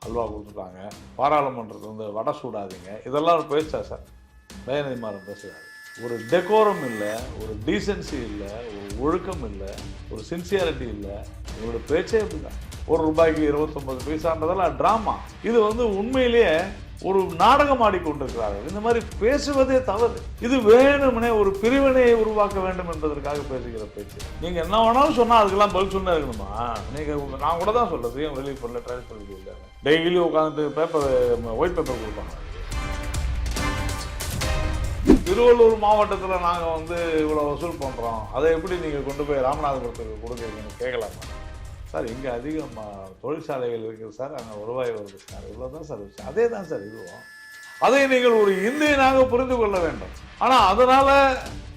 அல்வா கொடுத்துட்டாங்க, பாராளுமன்றத்தில் வந்து வடை சூடாதீங்க, இதெல்லாம் ஒரு பேச்சா சார்? தயாநிதி மாறன் பேசுகிறாரு. ஒரு டெக்கோரம் இல்லை, ஒரு டீசென்சி இல்லை, ஒரு ஒழுக்கம் இல்லை, ஒரு சின்சியாரிட்டி இல்லை. இவரோட பேச்சே இப்படிதான். ₹1 29 பைசான்றதெல்லாம் ட்ராமா. இது வந்து உண்மையிலேயே ஒரு நாடகம் ஆடிக்கொண்டிருக்கிறார்கள். இந்த மாதிரி பேசுவதே தவறு. இது வேணும்னே ஒரு பிரிவினையை உருவாக்க வேண்டும் என்பதற்காக பேசுகிற பேச்சு. நீங்க என்ன வேணாலும் சொன்னா அதுக்கெல்லாம் பதில் சொன்னா இருக்கணுமா? நீங்க நான் கூட தான் சொல்றேன், வெளியே பண்ணல, ட்ரையல் பண்ணி டெய்லி உட்காந்துட்டு பேப்பர், ஒயிட் பேப்பர் கொடுப்பாங்க. திருவள்ளூர் மாவட்டத்தில் நாங்கள் வந்து இவ்வளோ வசூல் பண்ணுறோம், அதை எப்படி நீங்கள் கொண்டு போய் ராமநாதபுரத்துக்கு கொடுக்குறீங்கன்னு கேட்கலாமா சார்? இங்கே அதிகமாக தொழிற்சாலைகள் இருக்குது சார், அங்கே வருவாய் வருது சார், இவ்வளோ தான் சார் விஷயம். அதே தான் சார் இதுவும். அதை நீங்கள் ஒரு இந்தியனாக புரிந்து கொள்ள வேண்டும். ஆனால் அதனால்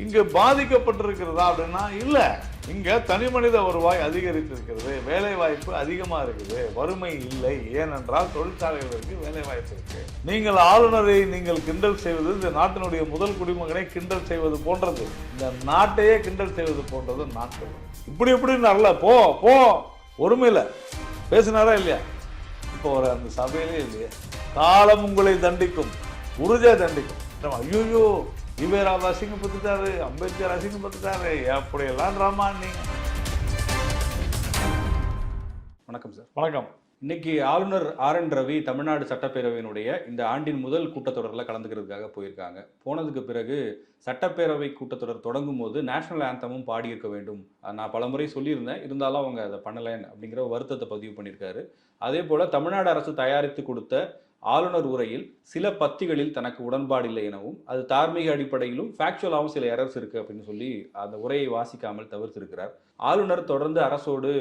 இங்கே பாதிக்கப்பட்டிருக்கிறதா அப்படின்னா இல்லை. இங்கே தனி மனித வருவாய் அதிகரித்திருக்கிறது, வேலை வாய்ப்பு அதிகமாக இருக்குது, வறுமை இல்லை. ஏனென்றால் தொழிற்சாலைகளுக்கு வேலை வாய்ப்பு இருக்கு. நீங்கள் ஆளுநரை நீங்கள் கிண்டல் செய்வது இந்த நாட்டினுடைய முதல் குடிமகனை கிண்டல் செய்வது போன்றது, இந்த நாட்டையே கிண்டல் செய்வது போன்றது நாட்கள். இப்படி எப்படின்னு அல்ல, போ போ ஒருமையில் பேசினாரா இல்லையா? இப்போ ஒரு அந்த சபையிலே இல்லையா? காலம் உங்களை தண்டிக்கும், உறுதியா தண்டிக்கும். ஐயோ இவர் அசிங்கப்பட்டுட்டாரு, அம்பேத்கர் அசிங்கப்பட்டுட்டாரு, அப்படியெல்லாம் ட்ராமா. நீங்க வணக்கம் சார். வணக்கம். இன்னைக்கு ஆளுநர் RN ரவி தமிழ்நாடு சட்டப்பேரவையினுடைய இந்த ஆண்டின் முதல் கூட்டத்தொடரில் கலந்துக்கிறதுக்காக போயிருக்காங்க. போனதுக்கு பிறகு சட்டப்பேரவை கூட்டத்தொடர் தொடங்கும் போது நேஷனல் ஆந்தமும் பாடியிருக்க வேண்டும். நான் பலமுறை சொல்லியிருந்தேன், இருந்தாலும் அவங்க அதை பண்ணலைன்னு அப்படிங்கிற வருத்தத்தை பதிவு பண்ணியிருக்காரு. அதே போல தமிழ்நாடு அரசு தயாரித்து கொடுத்த ஆளுநர் உரையில் சில பத்திகளில் தனக்கு உடன்பாடு இல்லை எனவும், அது தார்மீக அடிப்படையிலும் ஃபேக்சுவலாகவும் சில எரர்ஸ் இருக்கு அப்படின்னு சொல்லி அந்த உரையை வாசிக்காமல் தவிர்த்திருக்கிறார். ஆளுநர் தொடர்ந்து அரசோடு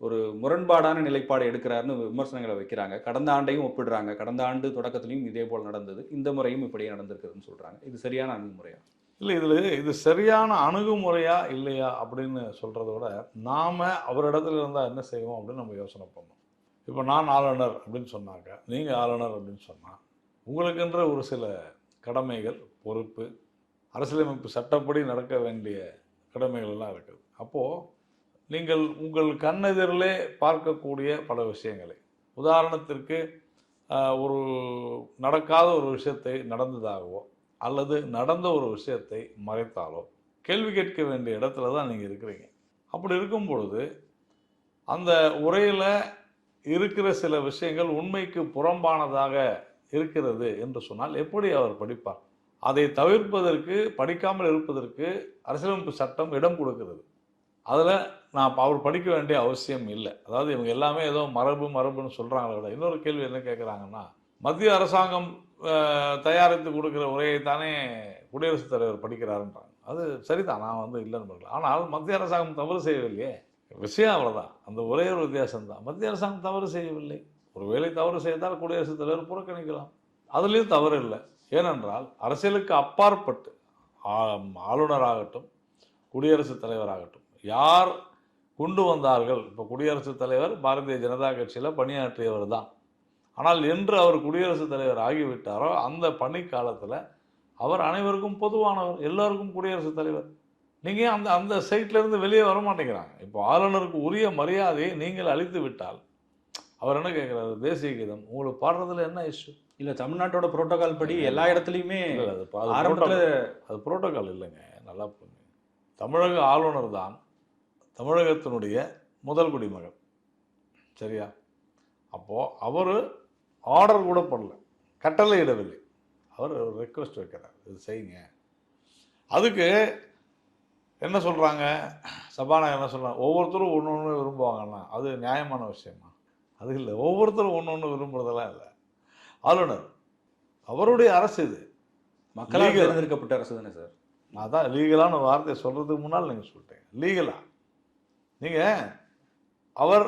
ஒரு முரண்பாடான நிலைப்பாடு எடுக்கிறாருன்னு விமர்சனங்களை வைக்கிறாங்க. கடந்த ஆண்டையும் ஒப்பிடுறாங்க, கடந்த ஆண்டு தொடக்கத்திலையும் இதே போல் நடந்தது, இந்த முறையும் இப்படியே நடந்திருக்குதுன்னு சொல்றாங்க. இது சரியான அணுகுமுறையா? இல்லை, இது சரியான அணுகுமுறையா இல்லையா அப்படின்னு சொல்றத விட நாம அவரிடத்துல இருந்தா என்ன செய்வோம் அப்படின்னு நம்ம யோசனை பண்ணோம். இப்போ நான் ஆளுநர் அப்படின்னு சொன்னாங்க, நீங்கள் ஆளுநர் அப்படின்னு சொன்னால் உங்களுக்கென்ற ஒரு சில கடமைகள், பொறுப்பு, அரசியலமைப்பு சட்டப்படி நடக்க வேண்டிய கடமைகள் எல்லாம் இருக்குது. அப்போது நீங்கள் உங்கள் கண்ணெதிரிலே பார்க்கக்கூடிய பல விஷயங்களை, உதாரணத்திற்கு ஒரு நடக்காத ஒரு விஷயத்தை நடந்ததாகவோ அல்லது நடந்த ஒரு விஷயத்தை மறைத்தாலோ கேள்வி கேட்க வேண்டிய இடத்துல தான் நீங்கள் இருக்கிறீங்க. அப்படி இருக்கும் பொழுது அந்த உரையில் இருக்கிற சில விஷயங்கள் உண்மைக்கு புறம்பானதாக இருக்கிறது என்று சொன்னால் எப்படி அவர் படிப்பார்? அதை தவிர்ப்பதற்கு, படிக்காமல் இருப்பதற்கு அரசியலமைப்பு சட்டம் இடம் கொடுக்கிறது. அதில் நான் அவர் படிக்க வேண்டிய அவசியம் இல்லை. அதாவது இவங்க எல்லாமே ஏதோ மரபுன்னு சொல்கிறாங்களே விட, இன்னொரு கேள்வி என்ன கேட்குறாங்கன்னா, மத்திய அரசாங்கம் தயாரித்து கொடுக்குற உரையை தானே குடியரசுத் தலைவர் படிக்கிறாருன்றாங்க. அது சரிதான், நான் வந்து இல்லைன்னு பார்க்கல. ஆனால் மத்திய அரசாங்கம் தவறு செய்யவில்லையே, விஷயம் அவ்வளோதான். அந்த ஒரே ஒரு வித்தியாசம்தான். மத்திய அரசாங்கம் தவறு செய்யவில்லை. ஒருவேளை தவறு செய்தால் குடியரசுத் தலைவர் புறக்கணிக்கலாம், அதுலேயும் தவறு இல்லை. ஏனென்றால் அரசியலுக்கு அப்பாற்பட்டு ஆளுநராகட்டும் குடியரசுத் தலைவராகட்டும் யார் கொண்டு வந்தார்கள்? இப்போ குடியரசுத் தலைவர் பாரதிய ஜனதா கட்சியில் பணியாற்றியவர் தான். ஆனால் என்று அவர் குடியரசுத் தலைவர் ஆகிவிட்டாரோ அந்த பணிக்காலத்தில் அவர் அனைவருக்கும் பொதுவானவர், எல்லோருக்கும் குடியரசுத் தலைவர். நீங்கள் அந்த சைட்லேருந்து வெளியே வர மாட்டேங்கிறாங்க. இப்போ ஆளுநருக்கு உரிய மரியாதையை நீங்கள் அளித்து விட்டால் அவர் என்ன கேட்குறாரு? தேசிய கீதம் உங்களுக்கு பாடுறதுல என்ன இஷ்யூ? இல்லை, தமிழ்நாட்டோட புரோட்டோகால் படி எல்லா இடத்துலையுமே அது புரோட்டோகால் இல்லைங்க. நல்லா புரியுங்க. தமிழக ஆளுநர் தான் தமிழகத்தினுடைய முதல் குடிமகன், சரியா? அப்போது அவர் ஆர்டர் கூட பண்ணல, கட்டளை இடவில்லை, அவர் ரெக்வெஸ்ட் வைக்கிறார், இது செய்யுங்க. அதுக்கு என்ன சொல்கிறாங்க? சபாநாயகர் என்ன சொல்கிறாங்க? ஒவ்வொருத்தரும் ஒன்று ஒன்று விரும்புவாங்கன்னா அது நியாயமான விஷயமா? அது இல்லை. ஒவ்வொருத்தரும் ஒன்று ஒன்று விரும்புறதெல்லாம் இல்லை. ஆளுநர் அவருடைய அரசு, இது மக்களால் தேர்ந்தெடுக்கப்பட்ட அரசு தானே சார். நான் தான் லீகலான வார்த்தையை சொல்கிறதுக்கு முன்னால் நீங்கள் சொல்லிட்டீங்க. லீகலாக நீங்கள் அவர்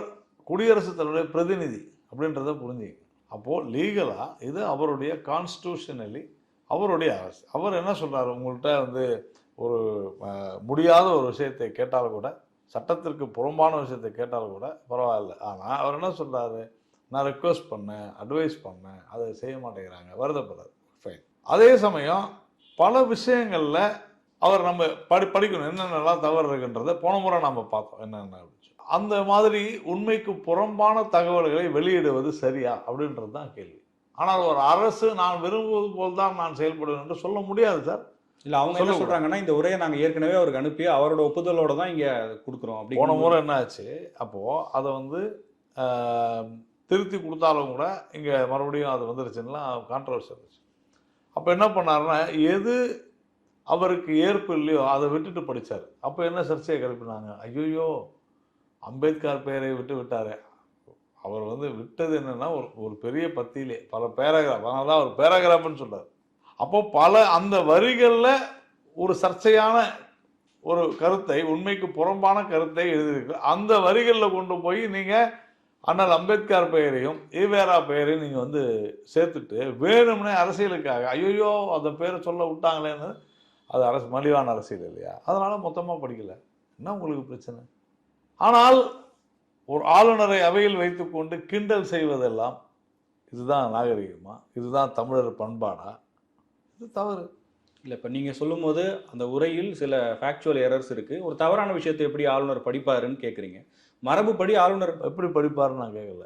குடியரசுத் தலைவருடைய பிரதிநிதி அப்படின்றத புரிஞ்சுங்க. அப்போது லீகலாக இது அவருடைய கான்ஸ்டியூஷனலி அவருடைய அரசு. அவர் என்ன சொல்கிறார்? உங்கள்கிட்ட வந்து ஒரு முடியாத ஒரு விஷயத்தை கேட்டாலும் கூட, சட்டத்திற்கு புறம்பான விஷயத்தை கேட்டாலும் கூட பரவாயில்ல. ஆனால் அவர் என்ன சொல்கிறாரு? நான் ரெக்வெஸ்ட் பண்ணேன், அட்வைஸ் பண்ணேன், அதை செய்ய மாட்டேங்கிறாங்க, வருத்தப்படுறாரு. ஃபைன். அதே சமயம் பல விஷயங்களில் அவர் நம்ம படிக்கணும், என்னென்னலாம் தவறு இருக்குன்றதை போன முறை நம்ம பார்த்தோம் என்னென்ன. அந்த மாதிரி உண்மைக்கு புறம்பான தகவல்களை வெளியிடுவது சரியா அப்படின்றது தான் கேள்வி. ஆனால் ஒரு அரசு நான் விரும்புவது போல் தான் நான் செயல்படுவேன் என்று சொல்ல முடியாது சார். இல்ல அவங்க என்ன சொல்றாங்கன்னா, இந்த உரையை நாங்க ஏற்கனவே அவருக்கு அனுப்பி அவரோட ஒப்புதலோட தான் இங்க கொடுக்குறோம் அப்படி. போன முறை என்ன ஆச்சு, அப்போ அதை வந்து திருத்தி கொடுத்தாலும் கூட இங்க மறுபடியும் அது வந்துருச்சுன்னா கான்ட்ரவர்சி இருந்துச்சு. அப்போ என்ன பண்ணாருன்னா, எது அவருக்கு ஏற்பு இல்லையோ அதை விட்டுட்டு படிச்சார். அப்போ என்ன சர்ச்சையை கிளப்பினாங்க, ஐயோ அம்பேத்கர் பெயரை விட்டு விட்டாரு. அவர் வந்து விட்டது என்னன்னா ஒரு பெரிய பத்தியிலே பல பேராகிராஃப், அதனால தான் அவர் பேராகிராஃப்னு சொல்றாரு. அப்போ பல அந்த வரிகளில் ஒரு சர்ச்சையான ஒரு கருத்தை, உண்மைக்கு புறம்பான கருத்தை எழுதியிருக்கு. அந்த வரிகளில் கொண்டு போய் நீங்கள் அண்ணல் அம்பேத்கர் பெயரையும் ஈவேரா பெயரையும் நீங்கள் வந்து சேர்த்துட்டு வேணும்னே அரசியலுக்காக ஐயோ அந்த பேரை சொல்ல விட்டாங்களேன்னு, அது அரசு மலிவான அரசியல் இல்லையா? அதனால மொத்தமாக படிக்கல. என்ன உங்களுக்கு பிரச்சனை? ஆனால் ஒரு ஆளுநரை அவையில் வைத்துக்கொண்டு கிண்டல் செய்வதெல்லாம் இதுதான் நாகரிகமா? இதுதான் தமிழர் பண்பாடா? இது தவறு இல்லை. இப்போ நீங்கள் சொல்லும்போது அந்த உரையில் சில ஃபேக்சுவல் எரர்ஸ் இருக்குது. ஒரு தவறான விஷயத்தை எப்படி ஆளுநர் படிப்பாருன்னு கேட்குறீங்க. மரபுப்படி ஆளுநர் எப்படி படிப்பாருன்னு நான் கேட்கல.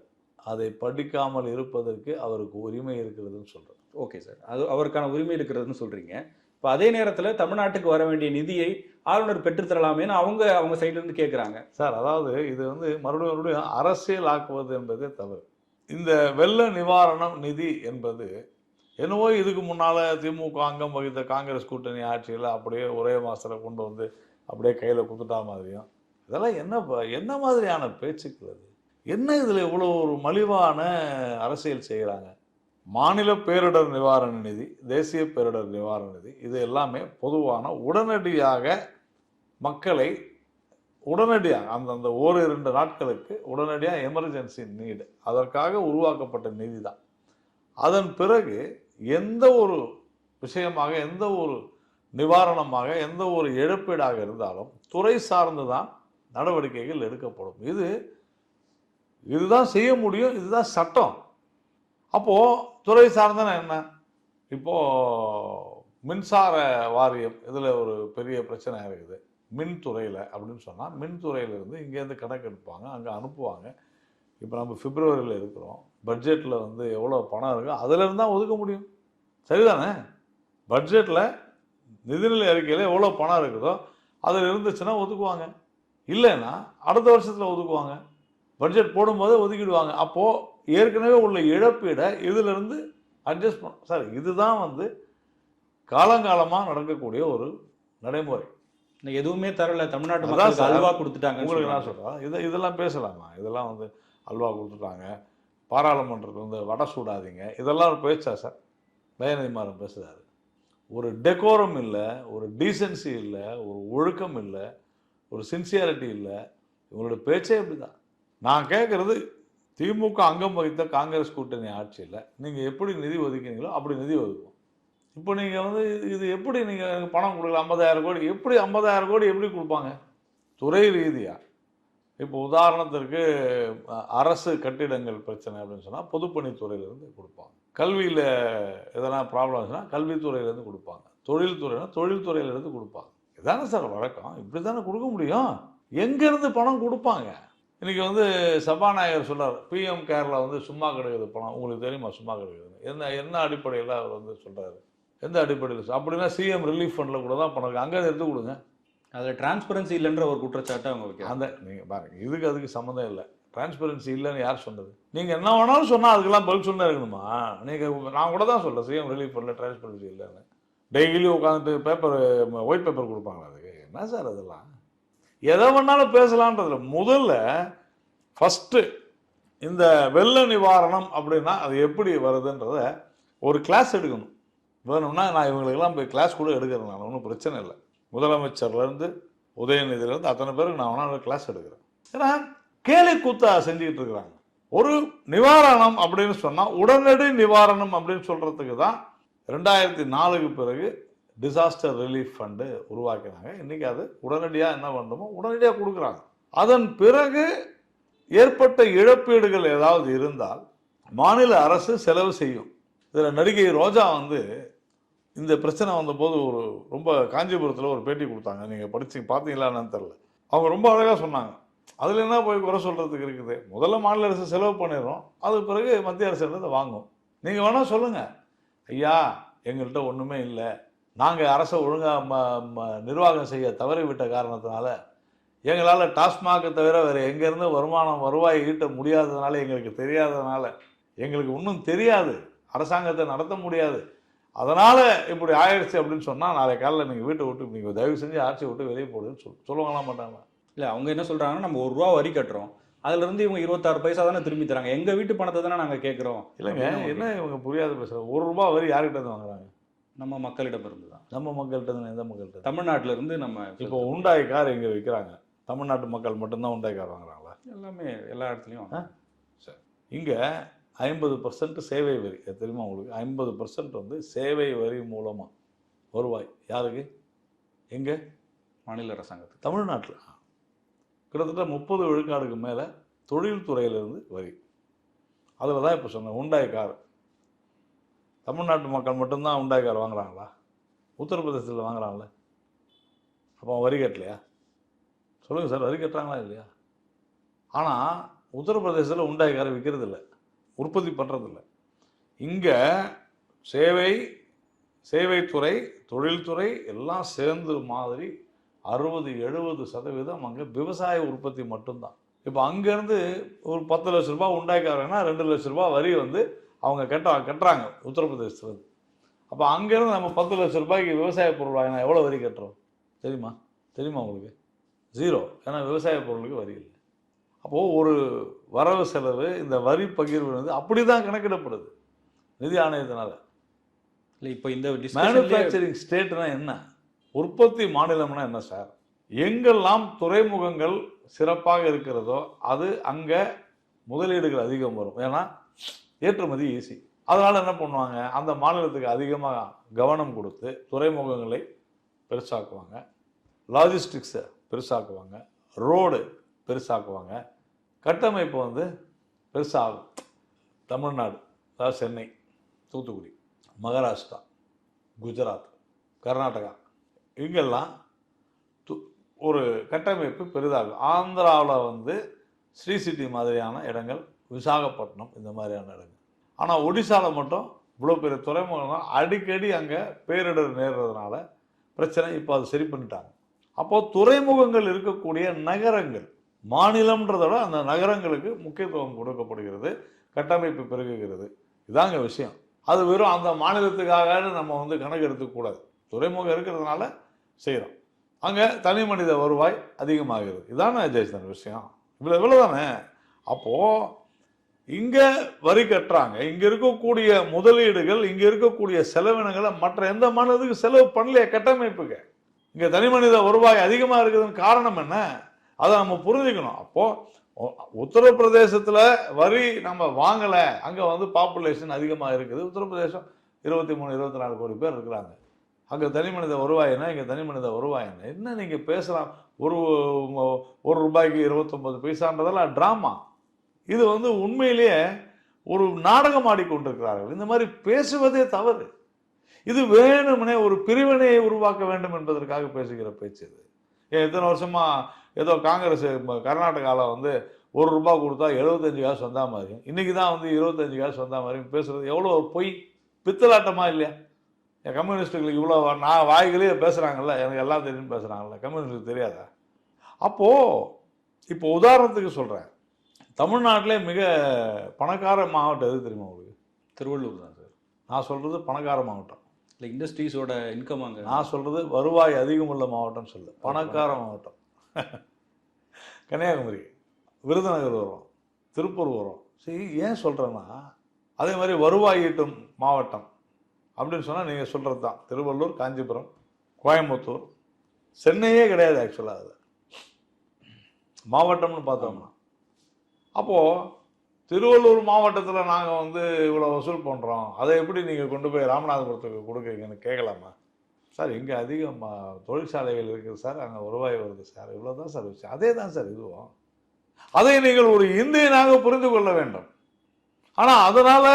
அதை படிக்காமல் இருப்பதற்கு அவருக்கு உரிமை இருக்கிறதுன்னு சொல்கிறேன். ஓகே சார், அது அவருக்கான உரிமை இருக்கிறதுன்னு சொல்கிறீங்க. இப்போ அதே நேரத்தில் தமிழ்நாட்டுக்கு வர வேண்டிய நிதியை ஆளுநர் பெற்றுத்தரலாமேன்னு அவங்க சைட்லேருந்து கேட்குறாங்க சார். அதாவது இது வந்து மறுபடியும் அரசியல் ஆக்குவது என்பதே தவறு. இந்த வெள்ள நிவாரணம் நிதி என்பது என்னவோ இதுக்கு முன்னால் திமுக அங்கம் வகித்த காங்கிரஸ் கூட்டணி ஆட்சியில் அப்படியே ஒரே மாதத்தில் கொண்டு வந்து அப்படியே கையில் குத்துட்டா மாதிரியும், இதெல்லாம் என்ன மாதிரியான பேச்சுக்கள் அது? என்ன இதில் இவ்வளோ ஒரு மலிவான அரசியல் செய்கிறாங்க? மாநில பேரிடர் நிவாரண நிதி, தேசிய பேரிடர் நிவாரண நிதி, இது எல்லாமே பொதுவான உடனடியாக மக்களை உடனடியாக அந்தந்த ஓரிரண்டு நாட்களுக்கு உடனடியாக எமர்ஜென்சி நீடு, அதற்காக உருவாக்கப்பட்ட நிதி தான். அதன் பிறகு எந்த ஒரு விஷயமாக, எந்த ஒரு நிவாரணமாக, எந்த ஒரு இழப்பீடாக இருந்தாலும் துறை சார்ந்து தான் நடவடிக்கைகள் எடுக்கப்படும். இதுதான் செய்ய முடியும், இதுதான் சட்டம். அப்போது துறை சார்ந்தன என்ன? இப்போது மின்சார வாரியம் இதில் ஒரு பெரிய பிரச்சனை இருக்குது. மின்துறையில் அப்படின்னு சொன்னால் மின்துறையிலேருந்து இங்கேருந்து கணக்கு எடுப்பாங்க, அங்கே அனுப்புவாங்க. இப்போ நம்ம பிப்ரவரியில் இருக்கிறோம். பட்ஜெட்டில் வந்து எவ்வளோ பணம் இருக்கோ அதிலேருந்து தான் ஒதுக்க முடியும். சரிதானே? பட்ஜெட்டில் நிதிநிலை அறிக்கையில் எவ்வளோ பணம் இருக்குதோ அதில் இருந்துச்சுன்னா ஒதுக்குவாங்க, இல்லைன்னா அடுத்த வருஷத்தில் ஒதுக்குவாங்க. பட்ஜெட் போடும்போது ஒதுக்கிடுவாங்க. அப்போது ஏற்கனவே உள்ள இழப்பீடை இதிலிருந்து அட்ஜஸ்ட் பண்ண சார். இதுதான் வந்து காலங்காலமாக நடக்கக்கூடிய ஒரு நடைமுறை. எதுவுமே தரல, தமிழ்நாட்டு மக்களுக்கு அல்வா கொடுத்துட்டாங்க. உங்களுக்கு நான் சொல்கிறேன், இதெல்லாம் பேசலாமா? இதெல்லாம் வந்து அல்வா கொடுத்துட்டாங்க, பாராளுமன்றத்தில் வந்து வடை சூடாதீங்க, இதெல்லாம் ஒரு பேச்சா சார்? தயாநிதிமாறன் பேசுகிறாரு. ஒரு டெக்கோரம் இல்லை, ஒரு டீசென்சி இல்லை, ஒரு ஒழுக்கம் இல்லை, ஒரு சின்சியாரிட்டி இல்லை. இவங்களோட பேச்சே இப்படி தான். நான் கேட்குறது, திமுக அங்கம் வகித்த காங்கிரஸ் கூட்டணி ஆட்சியில் நீங்கள் எப்படி நிதி ஒதுக்கினீங்களோ அப்படி நிதி ஒதுக்குவோம். இப்போ நீங்கள் வந்து இது எப்படி நீங்கள் பணம் கொடுக்கல? 50,000 கோடி எப்படி 50,000 கோடி எப்படி கொடுப்பாங்க? துறை ரீதியாக இப்போ உதாரணத்திற்கு அரசு கட்டிடங்கள் பிரச்சனை அப்படின்னு சொன்னால் பொதுப்பணித்துறையிலேருந்து கொடுப்பாங்க. கல்வியில் எதனா ப்ராப்ளம் இருந்துச்சுன்னா கல்வித்துறையிலேருந்து கொடுப்பாங்க. தொழில்துறைனா தொழில்துறையிலேருந்து கொடுப்பாங்க. இதானே சார் வழக்கம்? இப்படி தானே கொடுக்க முடியும். எங்கேருந்து பணம் கொடுப்பாங்க? இன்றைக்கி வந்து சபாநாயகர் சொல்கிறார், பிஎம் கேரில் வந்து சும்மா கிடைக்குது பணம். உங்களுக்கு தெரியுமா சும்மா கிடைக்குதுன்னு? என்ன அடிப்படையில் அவர் வந்து சொல்கிறாரு? எந்த அடிப்படையில்? அப்படின்னா சிஎம் ரிலீஃப் ஃபண்டில் கூட தான் பணம் இருக்குது, அங்கே எடுத்து கொடுங்க. அதில் டிரான்ஸ்பரன்சி இல்லைன்ற ஒரு குற்றச்சாட்டை அவங்க வைக்க அந்த நீங்கள் பாருங்கள், அதுக்கு சம்மந்தம் இல்லை. டிரான்ஸ்பரன்சி இல்லைன்னு யார் சொன்னது? நீங்கள் என்ன வேணாலும் சொன்னால் அதுக்கெல்லாம் பதில் சொன்னா இருக்கணுமா? நீங்கள் நான் கூட தான் சொல்கிறேன், சிஎம் ரிலீஃப் ஃபண்டில் டிரான்ஸ்பரன்சி இல்லைன்னு. டெய்லி உட்காந்துட்டு பேப்பர் ஒயிட் பேப்பர் கொடுப்பாங்களா? அதுக்கு என்ன சார் அதெல்லாம்? எதை வேணாலும் பேசலான்றதுல முதல்ல ஃபஸ்ட்டு இந்த வெள்ள நிவாரணம் அப்படின்னா அது எப்படி வருதுன்றத ஒரு கிளாஸ் எடுக்கணும். வேணும்னா நான் இவங்களுக்கெல்லாம் போய் கிளாஸ் கூட எடுக்கிறேன், நான் ஒன்றும் பிரச்சனை இல்லை. முதலமைச்சர்லேருந்து உதயநிதியிலேருந்து அத்தனை பேருக்கு நான் வேணா கிளாஸ் எடுக்கிறேன். ஏன்னா கேலி கூத்தா செஞ்சுக்கிட்டு இருக்கிறாங்க. ஒரு நிவாரணம் அப்படின்னு சொன்னால் உடனடி நிவாரணம் அப்படின்னு சொல்கிறதுக்கு தான் 2004க்கு பிறகு டிசாஸ்டர் ரிலீஃப் ஃபண்டு உருவாக்கினாங்க. இன்றைக்கி அது உடனடியாக என்ன பண்ணுமோ உடனடியாக கொடுக்குறாங்க. அதன் பிறகு ஏற்பட்ட இழப்பீடுகள் ஏதாவது இருந்தால் மாநில அரசு செலவு செய்யும். இதில் நடிகை ரோஜா வந்து இந்த பிரச்சனை வந்தபோது ஒரு ரொம்ப காஞ்சிபுரத்தில் ஒரு பேட்டி கொடுத்தாங்க. நீங்கள் பார்த்தீங்களான்னு தெரில. அவங்க ரொம்ப அழகாக சொன்னாங்க. அதில் என்ன போய் குறை சொல்கிறதுக்கு இருக்குது? முதல்ல மாநில அரசு செலவு பண்ணிடுறோம், அது பிறகு மத்திய அரசு அதை வாங்கும். நீங்கள் வேணால் சொல்லுங்கள், ஐயா எங்கள்கிட்ட ஒன்றுமே இல்லை, நாங்கள் அரசை ஒழுங்காக நிர்வாகம் செய்ய தவறிவிட்ட காரணத்தினால எங்களால் டாஸ்மாகை தவிர வேறு எங்கேருந்து வருவாய் ஈட்ட முடியாததுனால, எங்களுக்கு தெரியாததுனால, எங்களுக்கு இன்னும் தெரியாது, அரசாங்கத்தை நடத்த முடியாது, அதனால் இப்படி ஆயிடுச்சு அப்படின்னு சொன்னால் நாளை காலையில் நீங்கள் வீட்டை விட்டு நீங்கள் தயவு செஞ்சு ஆட்சியை விட்டு வெளியே போடுன்னு சொல்லுவாங்களா மாட்டாங்களா? இல்லை, அவங்க என்ன சொல்கிறாங்கன்னா, நம்ம ₹1 வரி கட்டுறோம், அதுலேருந்து இவங்க 26 பைசா தானே திரும்பி தராங்க, எங்கள் வீட்டு பணத்தை தானே நாங்கள் கேட்குறோம். இல்லைங்க, என்ன இவங்க புரியாத பேசுகிறாங்க? ₹1 வரி யார்கிட்ட இருந்து வாங்குறாங்க? நம்ம மக்களிடம் இருந்து தான். நம்ம மக்கள்கிட்ட இருந்து. எந்த மக்கள்கிட்ட? தமிழ்நாட்டில இருந்து. நம்ம இப்போ உண்டாய் கார் எங்கே விற்கிறாங்க? தமிழ்நாட்டு மக்கள் மட்டும்தான் உண்டாய் கார் வாங்குறாங்களா? எல்லாமே எல்லா இடத்துலையும். சரி, இங்கே 50% சேவை வரி தெரியுமா உங்களுக்கு? 50% வந்து சேவை வரி மூலமாக வருவாய் யாருக்கு? எங்கே? மாநில அரசாங்கத்துக்கு. தமிழ்நாட்டில் கிட்டத்தட்ட 30 விழுக்காடுக்கு மேலே தொழில்துறையிலிருந்து வரி. அதில் தான் இப்போ சொன்னேன் உண்டாய் கார். தமிழ்நாட்டு மக்கள் மட்டும்தான் உண்டாய் கார் வாங்குறாங்களா? உத்தரப்பிரதேசத்தில் வாங்குறாங்களே, அப்போ வரி கட்டலையா? சொல்லுங்கள் சார், வரி கட்டுறாங்களா இல்லையா? ஆனால் உத்தரப்பிரதேசத்தில் உண்டாய் காரை விற்கிறது இல்லை, உற்பத்தி பண்ணுறதில்ல. இங்கே சேவைத்துறை, தொழில்துறை எல்லாம் சேர்ந்து மாதிரி 60-70% அங்கே விவசாய உற்பத்தி மட்டும்தான். இப்போ அங்கேருந்து ஒரு 10 லட்ச ரூபாய் உண்டாய்க்காரங்கன்னா 2 லட்ச ரூபாய் வரி வந்து அவங்க கட்டுறாங்க உத்தரப்பிரதேசத்துலேருந்து. அப்போ அங்கேருந்து நம்ம 10 லட்ச ரூபாய்க்கு விவசாய பொருள் வாங்கினா எவ்வளோ வரி கட்டுறோம் தெரியுமா உங்களுக்கு? 0. ஏன்னா விவசாய பொருளுக்கு வரி இல்லை. அப்போது ஒரு வரவு செலவு, இந்த வரி பகிர்வு வந்து அப்படி தான் கணக்கிடப்படுது நிதி ஆணையத்தினால. இல்லை, இப்போ இந்த மேனுஃபேக்சரிங் ஸ்டேட்னா என்ன? உற்பத்தி மாநிலம்னா என்ன சார்? எங்கெல்லாம் துறைமுகங்கள் சிறப்பாக இருக்கிறதோ அது அங்கே முதலீடுகள் அதிகம் வரும். ஏன்னா ஏற்றுமதி ஈஸி. அதனால் என்ன பண்ணுவாங்க, அந்த மாநிலத்துக்கு அதிகமாக கவனம் கொடுத்து துறைமுகங்களை பெருசாக்குவாங்க, லாஜிஸ்டிக்ஸை பெருசாக்குவாங்க, ரோடு பெருசாக்குவாங்க, கட்டமைப்பு வந்து பெருசாகும். தமிழ்நாடு, அதாவது சென்னை, தூத்துக்குடி, மகாராஷ்டிரா, குஜராத், கர்நாடகா, இங்கெல்லாம் ஒரு கட்டமைப்பு பெரிதாகும். ஆந்திராவில் வந்து ஸ்ரீ சிட்டி மாதிரியான இடங்கள், விசாகப்பட்டினம் இந்த மாதிரியான இடங்கள். ஆனால் ஒடிசாவில் மட்டும் இவ்வளோ பெரிய துறைமுகம் தான், அடிக்கடி அங்கே பேரிடர் நேர்றதுனால பிரச்சனை. இப்போ அது சரி பண்ணிட்டாங்க. அப்போது துறைமுகங்கள் இருக்கக்கூடிய நகரங்கள், மாநிலம்ன்றதோட அந்த நகரங்களுக்கு முக்கியத்துவம் கொடுக்கப்படுகிறது, கட்டமைப்பு பெருகுகிறது. இதாங்க விஷயம். அது வெறும் அந்த மாநிலத்துக்காக நம்ம வந்து கணக்கு எடுத்துக்கூடாது. துறைமுகம் இருக்கிறதுனால செய்கிறோம், அங்கே தனி மனித வருவாய் அதிகமாகிறது. இதானே ஜெயசந்திரன் விஷயம். இவ்வளோ தானே. அப்போது இங்கே வரி கட்டுறாங்க, இங்கே இருக்கக்கூடிய முதலீடுகள், இங்கே இருக்கக்கூடிய செலவினங்களை மற்ற எந்த மாநிலத்துக்கு செலவு பண்ணலையே கட்டமைப்புக்கு. இங்கே தனி மனித வருவாய் அதிகமாக இருக்குதுன்னு காரணம் என்ன? அதை நம்ம புரிஞ்சுக்கணும். அப்போது உத்தரப்பிரதேசத்தில் வரி நம்ம வாங்கலை, அங்கே வந்து பாப்புலேஷன் அதிகமாக இருக்குது. உத்தரப்பிரதேசம் 23-24 கோடி பேர் இருக்கிறாங்க. அங்கே தனி மனித வருவாய் என்ன, இங்கே தனி மனித வருவாய் என்ன? என்ன நீங்கள் பேசலாம்? ஒரு ரூபாய்க்கு 29 பைசான்றதெல்லாம் ட்ராமா. இது வந்து உண்மையிலேயே ஒரு நாடகம் ஆடிக்கொண்டிருக்கிறார்கள். இந்த மாதிரி பேசுவதே தவறு. இது வேணும்னே ஒரு பிரிவினையை உருவாக்க வேண்டும் என்பதற்காக பேசுகிற பேச்சு இது. எத்தனை வருஷமா ஏதோ காங்கிரஸ் கர்நாடகாவில் வந்து ₹1 கொடுத்தா 75 காசு வந்தா மாதிரியும், இன்னைக்கு தான் வந்து 25 காசு வந்தா மாதிரியும் பேசுறது எவ்வளோ பொய், பித்தலாட்டமா இல்லையா? என் கம்யூனிஸ்டுகளுக்கு இவ்வளோ நான் வாய்களே பேசுகிறாங்கல்ல, எனக்கு எல்லாம் தெரியும்னு பேசுகிறாங்கல்ல, கம்யூனிஸ்டுக்கு தெரியாதா? அப்போது இப்போ உதாரணத்துக்கு சொல்கிறேன், தமிழ்நாட்டிலே மிக பணக்கார மாவட்டம் எது தெரியுமா உங்களுக்கு? திருவள்ளூர் தான் சார். நான் சொல்கிறது பணக்கார மாவட்டம் இல்லை, இண்டஸ்ட்ரீஸோட இன்கம் அங்கே. நான் சொல்கிறது வருவாய் அதிகமுள்ள மாவட்டம்னு சொல்லு. பணக்கார மாவட்டம் கன்னியாகுமரி, விருதுநகர் வரும், திருப்பூர் வரும். சரி, ஏன் சொல்கிறேன்னா அதே மாதிரி வருவாய் ஈட்டும் மாவட்டம் அப்படின்னு சொன்னால் நீங்கள் சொல்கிறது தான் திருவள்ளூர், காஞ்சிபுரம், கோயம்புத்தூர், சென்னையே கிடையாது ஆக்சுவலாக அதில் மாவட்டம்னு பார்த்தோம்னா. அப்போது திருவள்ளூர் மாவட்டத்தில் நாங்கள் வந்து இவ்வளோ வசூல் பண்ணுறோம், அதை எப்படி நீங்கள் கொண்டு போய் ராமநாதபுரத்துக்கு கொடுக்குறீங்கன்னு கேட்கலாமா? சார் இங்கே அதிகம் தொழிற்சாலைகள் இருக்குது சார், அங்கே வருவாய் வருது சார், இவ்வளோ தான் சார் விஷயம். அதே தான் சார் இதுவும். அதை நீங்கள் ஒரு இந்தியனாக புரிந்து கொள்ள வேண்டும். ஆனால் அதனால்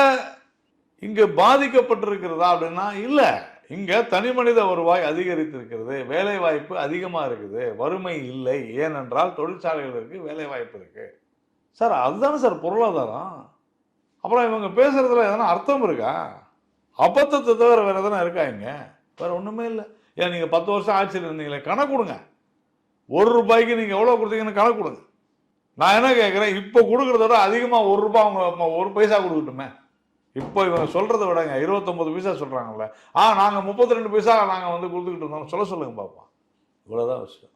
இங்கே பாதிக்கப்பட்டிருக்கிறதா அப்படின்னா இல்லை. இங்கே தனி மனித வருவாய் அதிகரித்திருக்கிறது, வேலை வாய்ப்பு அதிகமாக இருக்குது, வறுமை இல்லை, ஏனென்றால் தொழிற்சாலைகள் இருக்குது, வேலை வாய்ப்பு இருக்குது. சார் அதுதானே சார் பொருளாதாரம். அப்புறம் இவங்க பேசுறதுல எதனா அர்த்தம் இருக்கா? அபத்தத்தை தவிர வேற எதனா இருக்கா? இங்க வேற ஒன்றுமே இல்லை. ஏன் நீங்கள் 10 வருஷம் ஆட்சியில் இருந்தீங்களே, கணக்கு கொடுங்க. ₹1 நீங்கள் எவ்வளோ கொடுத்தீங்கன்னு கணக்கு கொடுங்க. நான் என்ன கேட்குறேன், இப்போ கொடுக்குறத விட அதிகமாக ₹1 அவங்க 1 பைசா கொடுக்கட்டுமே. இப்போ இவங்க சொல்கிறத விடங்க 29 பைசா சொல்கிறாங்கல்ல, நாங்கள் 32 பைசா நாங்கள் வந்து கொடுத்துக்கிட்டு இருந்தோம் சொல்லுங்க பார்ப்போம். இவ்வளோதான் விஷயம்.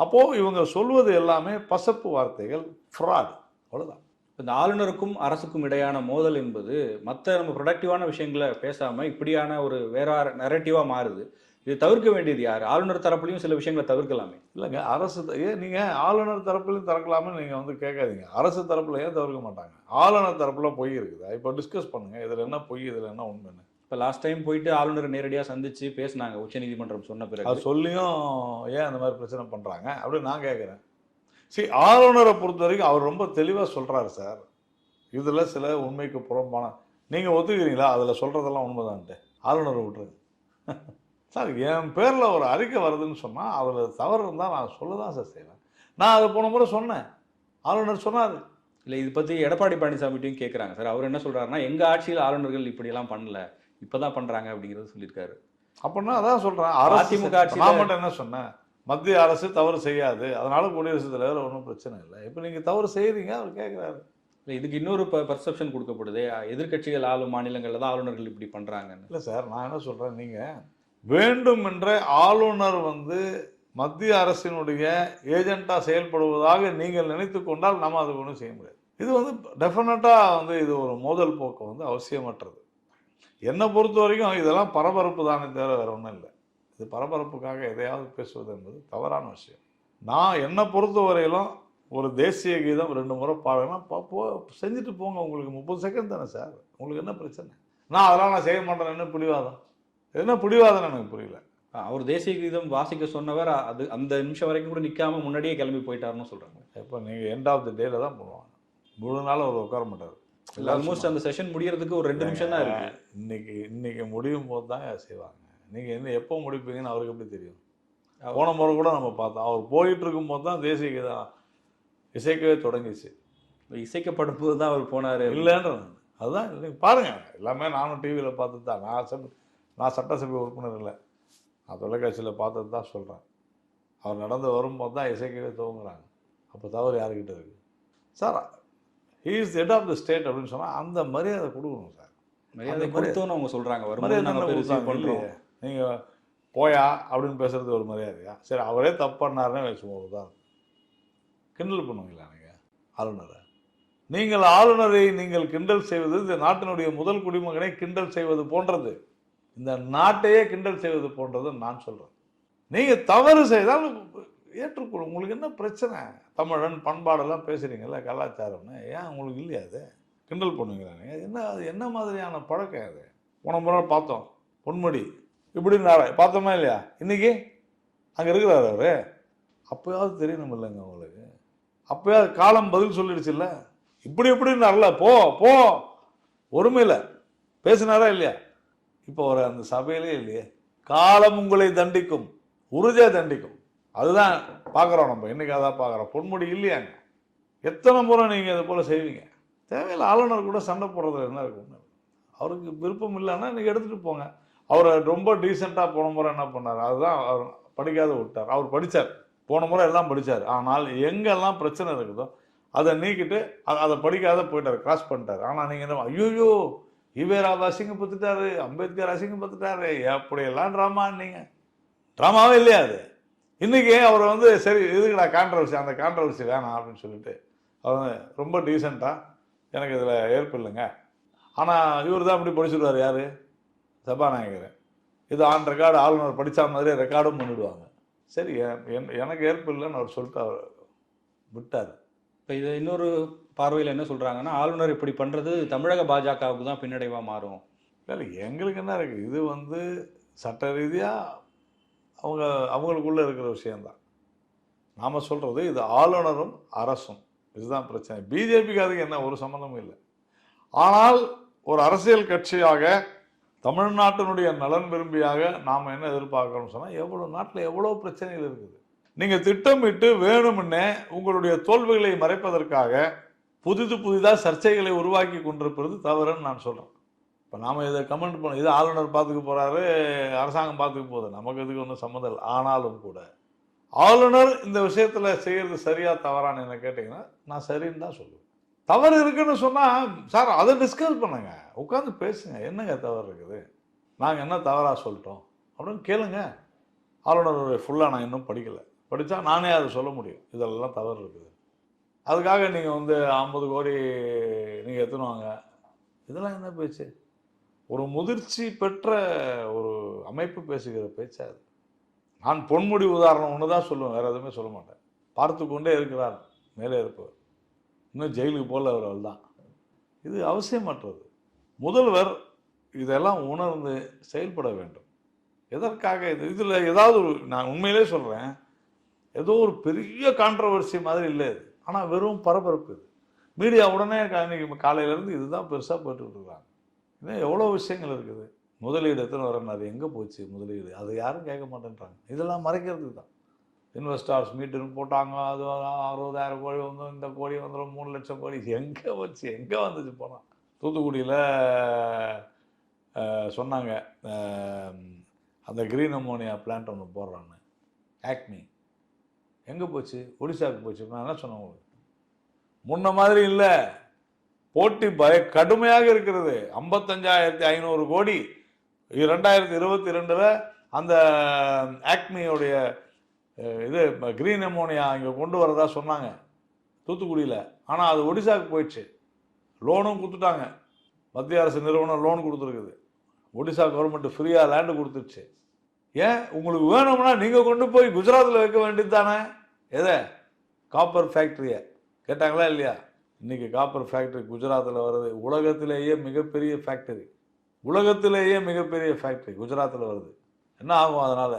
அப்போது இவங்க சொல்வது எல்லாமே பசப்பு வார்த்தைகள், ஃப்ராட், அவ்வளோதான். இந்த ஆளுநருக்கும் அரசுக்கும் இடையான மோதல் என்பது மற்ற நம்ம ப்ரொடக்டிவான விஷயங்களை பேசாமல் இப்படியான ஒரு வேற நரேட்டிவாக மாறுது. இது தவிர்க்க வேண்டியது யார்? ஆளுநர் தரப்புலையும் சில விஷயங்களை தவிர்க்கலாமே. இல்லைங்க, அரசு ஏன் நீங்கள் ஆளுநர் தரப்புலையும் திறக்கலாமே நீங்கள் வந்து கேட்காதீங்க. அரசு தரப்புல ஏன் தவிர்க்க மாட்டாங்க? ஆளுநர் தரப்புல பொய் இருக்குதா? இப்போ டிஸ்கஸ் பண்ணுங்க, இதில் என்ன பொய், இதில் என்ன உண்மைன்னு. இப்போ லாஸ்ட் டைம் போயிட்டு ஆளுநரை நேரடியாக சந்திச்சு பேசினாங்க உச்சநீதிமன்றம் சொன்ன பிறகு. அது சொல்லியும் ஏன் அந்த மாதிரி பிரச்சனை பண்ணுறாங்க அப்படின்னு நான் கேட்குறேன். சரி, ஆளுநரை பொறுத்த வரைக்கும் அவர் ரொம்ப தெளிவாக சொல்கிறாரு சார், இதில் சில உண்மைக்கு புறம்பான, நீங்கள் ஒத்துக்கிறீங்களா அதில் சொல்கிறதெல்லாம் உண்மைதான்ட்டு? ஆளுநரை விட்டுருங்க சார். என் பேரில் ஒரு அறிக்கை வருதுன்னு சொன்னால் அதில் தவறு இருந்தால் நான் சொல்ல தான் சார் செய்வேன். நான் அதை போன முறை சொன்னேன், ஆளுநர் சொன்னார். இல்லை, இது பற்றி எடப்பாடி பழனிசாமிட்டையும் கேட்குறாங்க சார். அவர் என்ன சொல்கிறாருன்னா, எங்கள் ஆட்சியில் ஆளுநர்கள் இப்படியெல்லாம் பண்ணல, இப்போ தான் பண்ணுறாங்க அப்படிங்கிறது சொல்லியிருக்காரு. அப்படின்னா அதான் சொல்கிறேன், அதிமுக ஆட்சி. நான் மட்டும் என்ன சொன்னேன், மத்திய அரசு தவறு செய்யாது, அதனால குடியரசுத் தலைவர் ஒன்றும் பிரச்சனை இல்லை. இப்போ நீங்கள் தவறு செய்கிறீங்க, அவர் கேட்குறாரு. இல்லை, இதுக்கு இன்னொரு பர்செப்ஷன் கொடுக்கப்படுது, எதிர்கட்சிகள் ஆளும் மாநிலங்களில் தான் ஆளுநர்கள் இப்படி பண்ணுறாங்கன்னு. இல்லை சார், நான் என்ன சொல்கிறேன், நீங்கள் வேண்டும் என்ற ஆளுநர் வந்து மத்திய அரசினுடைய ஏஜெண்டாக செயல்படுவதாக நீங்கள் நினைத்து கொண்டால் நம்ம அது ஒன்றும் செய்ய முடியாது. இது வந்து டெஃபினட்டாக வந்து இது ஒரு மோதல் போக்கு வந்து அவசியமற்றது. என்னை பொறுத்த வரைக்கும் இதெல்லாம் பரபரப்பு தானே தவிர வேறு ஒன்றும் இல்லை. இது பரபரப்புக்காக எதையாவது பேசுவது என்பது தவறான விஷயம். நான் என்னை பொறுத்த வரையிலும் ஒரு தேசிய கீதம் 2 முறை பாடலாம், செஞ்சுட்டு போங்க. உங்களுக்கு 30 செகண்ட் தானே சார், உங்களுக்கு என்ன பிரச்சனை? அதெல்லாம் நான் செய்ய மாட்டேன், என்ன பிடிவாதம்? என்ன பிடிவாதம் எனக்கு புரியல. அவர் தேசிய கீதம் வாசிக்க சொன்னவர் அது அந்த நிமிஷம் வரைக்கும் கூட நிற்காம முன்னாடியே கிளம்பி போயிட்டாருன்னு சொல்கிறாங்க. இப்போ நீங்கள் எண்ட் ஆஃப் தி டேல தான் பண்ணுவாங்க, முழு நாள் அவர் உட்கார மாட்டார். ஆல்மோஸ்ட் அந்த செஷன் முடியறதுக்கு ஒரு 2 நிமிஷம் தான் இருக்கு. இன்னைக்கு முடியும் போது தான் செய்வாங்க. நீங்கள் எப்போ முடிப்பீங்கன்னு அவருக்கு எப்படி தெரியும்? போன முறை கூட நம்ம பார்த்தோம், அவர் போயிட்டு இருக்கும்போது தான் தேசிய கீதம் இசைக்கவே தொடங்கிச்சு. இசைக்கப்படும் போது தான் அவர் போனார் இல்லைன்றது. அதுதான் நீங்கள் பாருங்கள், எல்லாமே நானும் டிவியில் பார்த்து தான், நான் சட்டசபை உறுப்பினர் இல்லை, நான் தொலைக்காட்சியில் பார்த்தது தான் சொல்கிறேன். அவர் நடந்து வரும்போது தான் இசைக்கவே துவங்குறாங்க. அப்போ தவறு யாருக்கிட்ட இருக்குது sir? He is head of the state அப்படின்னு சொன்னால் அந்த மரியாதை கொடுக்கணும் சார். மரியாதை கொடுத்தோன்னு அவங்க சொல்கிறாங்க. மரியாதை நீங்கள் போயா அப்படின்னு பேசுறது ஒரு மரியாதையா? சரி, அவரே தப்பு பண்ணாருன்னு வச்சுக்கோங்க தான், கிண்டல் பண்ணுவீங்களா நீங்கள் ஆளுநரை? நீங்கள் ஆளுநரை நீங்கள் கிண்டல் செய்வது இந்த நாட்டினுடைய முதல் குடிமகனை கிண்டல் செய்வது போன்றது, இந்த நாட்டையே கிண்டல் செய்வது போன்றது நான் சொல்கிறேன். நீங்கள் தவறு செய்தால் ஏற்றுக்கொள்ளும். உங்களுக்கு என்ன பிரச்சனை? தமிழன் பண்பாடெல்லாம் பேசுகிறீங்கல்ல, கலாச்சாரம்னு, ஏன் உங்களுக்கு இல்லையா? அது கிண்டல் பண்ணுவீங்களா நீங்கள்? அது என்ன மாதிரியான பழக்கம் அது? போன முறை பார்த்தோம், பொன்முடி இப்படின்னு பார்த்தோமா இல்லையா? இன்னைக்கு அங்கே இருக்கிறார் அவர். அப்போயாவது தெரியணும் இல்லைங்க உங்களுக்கு? அப்போயாவது காலம் பதில் சொல்லிடுச்சு இல்லை? இப்படின்னு அல்ல, போ ஒருமையில் பேசினாரா இல்லையா? இப்போ ஒரு அந்த சபையிலே இல்லையே. காலம் உங்களை தண்டிக்கும், உறுதியாக தண்டிக்கும். அதுதான் பார்க்குறோம் நம்ம இன்னைக்கு, அதான் பார்க்குறோம். பொன்முடி இல்லையாங்க, எத்தனை முறை நீங்கள் இது போல் செய்வீங்க? தேவையில்லை. ஆளுநர் கூட சண்டை போடுறதுல என்ன இருக்கு? அவருக்கு விருப்பம் இல்லைன்னா நீங்கள் எடுத்துகிட்டு போங்க. அவர் ரொம்ப டீசெண்டாக போன முறை என்ன பண்ணார், அதுதான் அவர் படிக்காத விட்டார். அவர் படித்தார், போன முறை எல்லாம் படித்தார். ஆனால் எங்கெல்லாம் பிரச்சனை இருக்குதோ அதை நீக்கிட்டு அதை படிக்காத போயிட்டார், கிராஸ் பண்ணிட்டார். ஆனால் நீங்கள் என்ன, ஐயோ ஈவேராவை அசிங்கப்பட்டுட்டாரு, அம்பேத்கர் அசிங்கப்பட்டுட்டாரு, அப்படியெல்லாம் ட்ராமா. நீங்கள் ட்ராமாவே இல்லையா அது? இன்றைக்கி அவர் வந்து சரி இதுக்குடா கான்ட்ரவர்சி, அந்த கான்ட்ரவர்சி வேணாம் அப்படின்னு சொல்லிட்டு அவர் ரொம்ப டீசெண்டாக எனக்கு இதில் ஏற்பு இல்லைங்க, ஆனால் இவர் தான் இப்படி படிச்சுடுவார், யார்? சபாநாயகர். இது ஆன் ரெக்கார்டு, ஆளுநர் படித்தா மாதிரியே ரெக்கார்டும் பண்ணிவிடுவாங்க. சரி, எனக்கு ஏற்பு இல்லைன்னு அவர் சொல்லிட்டு அவர் விட்டார். இப்போ இதை இன்னொரு பார்வையில் என்ன சொல்கிறாங்கன்னா, ஆளுநர் இப்படி பண்ணுறது தமிழக பாஜகவுக்கு தான் பின்னடைவாக மாறும். இல்லை, எங்களுக்கு என்ன இருக்குது, இது வந்து சட்ட ரீதியாக அவங்களுக்குள்ளே இருக்கிற விஷயந்தான். நாம் சொல்கிறது இது ஆளுநரும் அரசும், இதுதான் பிரச்சனை. பிஜேபிக்கு அதுக்கு என்ன ஒரு சம்மந்தமும் இல்லை. ஆனால் ஒரு அரசியல் கட்சியாக தமிழ்நாட்டினுடைய நலன் விரும்பியாக நாம் என்ன எதிர்பார்க்கணும்னு சொன்னால், எவ்வளோ நாட்டில் எவ்வளோ பிரச்சனைகள் இருக்குது. நீங்கள் திட்டமிட்டு வேணும்னே உங்களுடைய தோல்விகளை மறைப்பதற்காக புதிதாக சர்ச்சைகளை உருவாக்கி கொண்டிருப்பது தவறுன்னு நான் சொல்கிறேன். இப்போ நாம் இதை கமெண்ட் பண்ண, இது ஆளுநர் பார்த்துக்க போகிறாரு, அரசாங்கம் பார்த்துக்க போகுது, நமக்கு இதுக்கு ஒன்றும் சம்மந்தம் இல்லை. ஆனாலும் கூட ஆளுநர் இந்த விஷயத்தில் செய்கிறது சரியா தவறான்னு என்ன கேட்டிங்கன்னா, நான் சரின்னு தான் சொல்லுவேன். தவறு இருக்குன்னு சொன்னால், சார் அதை டிஸ்கஸ் பண்ணுங்க, உட்காந்து பேசுங்க, என்னங்க தவறு இருக்குது, நாங்கள் என்ன தவறாக சொல்லிட்டோம் அப்படின்னு கேளுங்க. ஆளுநருடைய ஃபுல்லாக நான் இன்னும் படிக்கலை, படித்தா நானே அதை சொல்ல முடியும், இதெல்லாம் தவறு இருக்குது. அதுக்காக நீங்கள் 50 கோடி நீங்கள் எத்தணுவாங்க, இதெல்லாம் என்ன பேச்சு? ஒரு முதிர்ச்சி பெற்ற ஒரு அமைப்பு பேசுகிற பேச்சா அது? நான் பொன்முடி உதாரணம் ஒன்று தான் சொல்லுவேன், வேறு எதுவுமே சொல்ல மாட்டேன். பார்த்து கொண்டே இருக்கிறார் மேலே இருப்பவர், இன்னும் ஜெயிலுக்கு போல அவர்கள் தான். இது அவசியமற்றது. முதல்வர் இதெல்லாம் உணர்ந்து செயல்பட வேண்டும். எதற்காக இதில் ஏதாவது ஒரு, நான் உண்மையிலே சொல்கிறேன், ஏதோ ஒரு பெரிய கான்ட்ரவர்சி மாதிரி இல்லை இது. ஆனால் வெறும் பரபரப்பு இது. மீடியா உடனே இன்னைக்கு காலையிலேருந்து இதுதான் பெருசாக போட்டுக்கிட்டு இருக்காங்க. இன்னும் எவ்வளோ விஷயங்கள் இருக்குது. முதலீடு எத்தனை வரணும், அது எங்கே போச்சு முதலீடு, அது யாரும் கேட்க மாட்டேன்றாங்க. இதெல்லாம் மறைக்கிறதுக்கு தான் இன்வெஸ்டார்ஸ் மீட்டுன்னு போட்டாங்க. அது 60,000 கோடி வந்துடும், இந்த கோடி வந்துடும், 3 லட்சம் கோடி எங்கே வச்சு எங்கே வந்துச்சு போனால். தூத்துக்குடியில் சொன்னாங்க அந்த க்ரீன் அமோனியா பிளான்ட் ஒன்று போடுறான்னு, ஆக்மி எங்கே போச்சு, ஒடிசாவுக்கு போச்சு. நான் என்ன சொன்னேன் உங்களுக்கு, முன்ன மாதிரி இல்லை, போட்டி கடுமையாக இருக்கிறது. 55,500 கோடி 2022 அந்த ஆக்மியோடைய இது கிரீன் அமோனியா இங்கே கொண்டு வரதா சொன்னாங்க தூத்துக்குடியில். ஆனால் அது ஒடிசாவுக்கு போயிடுச்சு. லோனும் கொடுத்துட்டாங்க, மத்திய அரசு நிறுவனம் லோன் கொடுத்துருக்குது. ஒடிசா கவர்மெண்ட் ஃப்ரீயாக லேண்டு கொடுத்துருச்சு. ஏன் உங்களுக்கு வேணும்னா நீங்கள் கொண்டு போய் குஜராத்தில் வைக்க வேண்டியது தானே. எதை, காப்பர் ஃபேக்ட்ரியை கேட்டாங்களா இல்லையா? இன்றைக்கி காப்பர் ஃபேக்ட்ரி குஜராத்தில் வருது. உலகத்திலேயே மிகப்பெரிய ஃபேக்டரி, உலகத்திலேயே மிகப்பெரிய ஃபேக்டரி குஜராத்தில் வருது. என்ன ஆகும் அதனால்?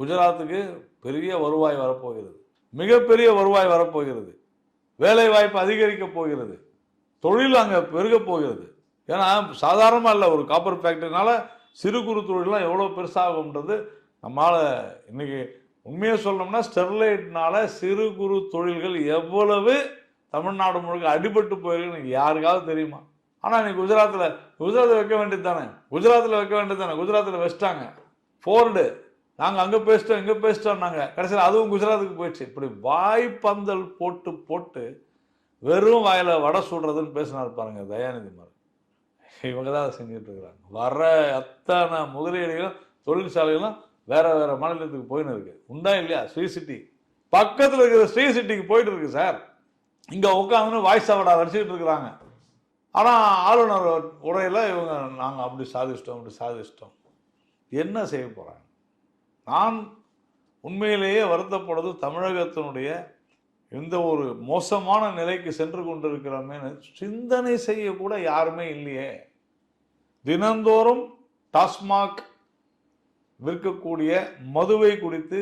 குஜராத்துக்கு பெரிய வருவாய் வரப்போகிறது, மிகப்பெரிய வருவாய் வரப்போகிறது, வேலை வாய்ப்பு அதிகரிக்கப் போகிறது, தொழில் அங்கே பெருகப் போகிறது. ஏன்னா சாதாரணமாக இல்லை, ஒரு காப்பர் ஃபேக்டரினால சிறு குறு தொழிலாம் எவ்வளோ பெருசாகும்ன்றது நம்மளால் இன்றைக்கி உண்மையாக சொல்லணும்னா, ஸ்டெர்லைட்னால சிறு குறு தொழில்கள் எவ்வளவு தமிழ்நாடு முழுக்க அடிபட்டு போயிருக்குன்னு யாருக்காவது தெரியுமா? ஆனால் நீ குஜராத்தில் வைக்க வேண்டியது தானே, குஜராத்தில் வைக்க வேண்டியது தானே. குஜராத்தில் வச்சிட்டாங்க. ஃபோர்டு நாங்கள் அங்கே பேசிட்டோம் இங்கே பேசிட்டோம் நாங்கள், கடைசியில் அதுவும் குஜராத்துக்கு போயிடுச்சு. இப்படி வாய்ப்பந்தல் போட்டு போட்டு வெறும் வாயில் வடை சுடுறதுன்னு பேசினார் பாருங்க தயாநிதி மாறன். இவங்க தான் அதை செஞ்சுட்டு இருக்கிறாங்க. வர அத்தனை முதலீடுகளும் தொழிற்சாலைகளும் வேற வேற மாநிலத்துக்கு போயின்னு இருக்கு. உண்டா இல்லையா? ஸ்ரீ சிட்டி பக்கத்தில் இருக்கிற ஸ்ரீ சிட்டிக்கு போயிட்டு இருக்கு சார். இங்கே உட்காந்துன்னு வாய்ஸ் அவடா அடிச்சுக்கிட்டு இருக்கிறாங்க. ஆனால் ஆளுநர் உரையில் இவங்க நாங்கள் அப்படி சாதிச்சிட்டோம் அப்படி சாதிச்சிட்டோம். என்ன செய்ய போகிறாங்க? நான் உண்மையிலேயே வருத்தப்படுறது தமிழகத்தினுடைய இந்த ஒரு மோசமான நிலைக்கு சென்று கொண்டிருக்கிறோமே, சிந்தனை செய்யக்கூட யாருமே இல்லையே. தினந்தோறும் டாஸ்மாக் விற்கக்கூடிய மதுவை குடித்து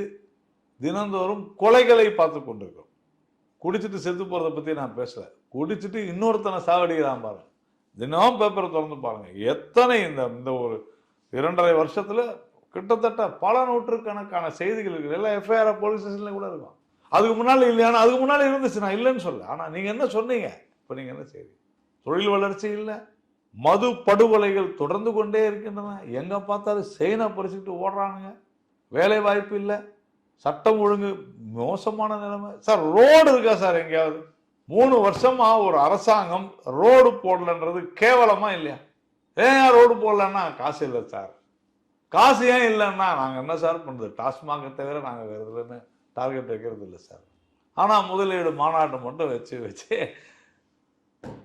தினந்தோறும் கொலைகளை பார்த்து கொண்டிருக்கிறோம். குடிச்சிட்டு செத்து போகிறத பற்றி நான் பேசல, குடிச்சிட்டு இன்னொருத்தனை சாவடிக்கிறான் பாருங்க. தினம் பேப்பரை திறந்து பாருங்க, எத்தனை இந்த ஒரு 2.5 வருஷத்துல கிட்டத்தட்ட பல நூற்றுக்கணக்கான செய்திகள் இருக்குது. எல்லாம் எஃப்ஐஆர் போலீஸ் ஸ்டேஷன்ல கூட இருக்கும். அதுக்கு முன்னால் இல்லையானா, அதுக்கு முன்னாடி இருந்துச்சு, நான் இல்லைன்னு சொல்ல. ஆனால் நீங்கள் என்ன சொன்னீங்க? இப்போ நீங்கள் என்ன செய்தி? தொழில் வளர்ச்சி இல்லை, மது படுகொலைகள் தொடர்ந்து கொண்டே இருக்கின்றன. எங்கே பார்த்தாலும் செயினை பறிச்சுக்கிட்டு ஓடுறானுங்க, வேலை வாய்ப்பு இல்லை, சட்டம் ஒழுங்கு மோசமான நிலைமை. சார் ரோடு இருக்கா சார் எங்கேயாவது? 3 வருஷமா ஒரு அரசாங்கம் ரோடு போடலன்றது கேவலமா இல்லையா? ஏன் ரோடு போடலன்னா காசு இல்லை சார். காசு ஏன் இல்லைன்னா நாங்கள் என்ன சார் பண்ணுறது, டாஸ்மாகை தவிர நாங்கள் வேறு எதுலையுமே டார்கெட் வைக்கிறது இல்லை சார். ஆனால் முதலீடு மாநாட்டை மட்டும் வச்சு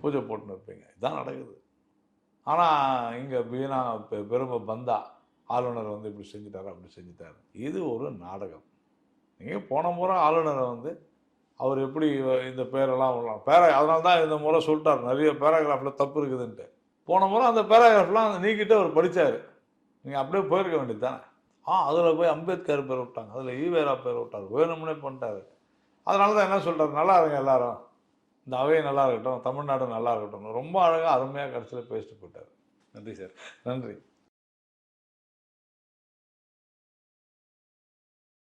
பூஜை போட்டுன்னு இருப்பீங்க. இதுதான் நடக்குது. ஆனால் இங்கே வீணா பெருமை பந்தா ஆளுநர் இப்படி செஞ்சுட்டாரு அப்படி செஞ்சுட்டாரு. இது ஒரு நாடகம். நீங்கள் போன முறை ஆளுநரை அவர் எப்படி இந்த பேரெல்லாம் விடலாம், அதனால தான் இந்த முறை சொல்லிட்டார் நிறைய பேராகிராஃபில் தப்பு இருக்குதுன்ட்டு. போன முறை அந்த பேராகிராஃப்லாம் நீக்கிட்டு அவர் படித்தார். நீங்கள் அப்படியே போயிருக்க வேண்டியது தானே. அதில் போய் அம்பேத்கர் பேர் விட்டாங்க, அதில் ஈவேரா பேர் விட்டார், வேணும்னே பண்ணிட்டாரு. அதனால தான் என்ன சொல்கிறார், நல்லா இருங்க எல்லாரும், இந்த அவை நல்லா இருக்கட்டும், தமிழ்நாடு நல்லா இருக்கட்டும், ரொம்ப அழகாக அருமையாக கடைசியில் பேசிட்டு போயிட்டார். நன்றி சார். நன்றி.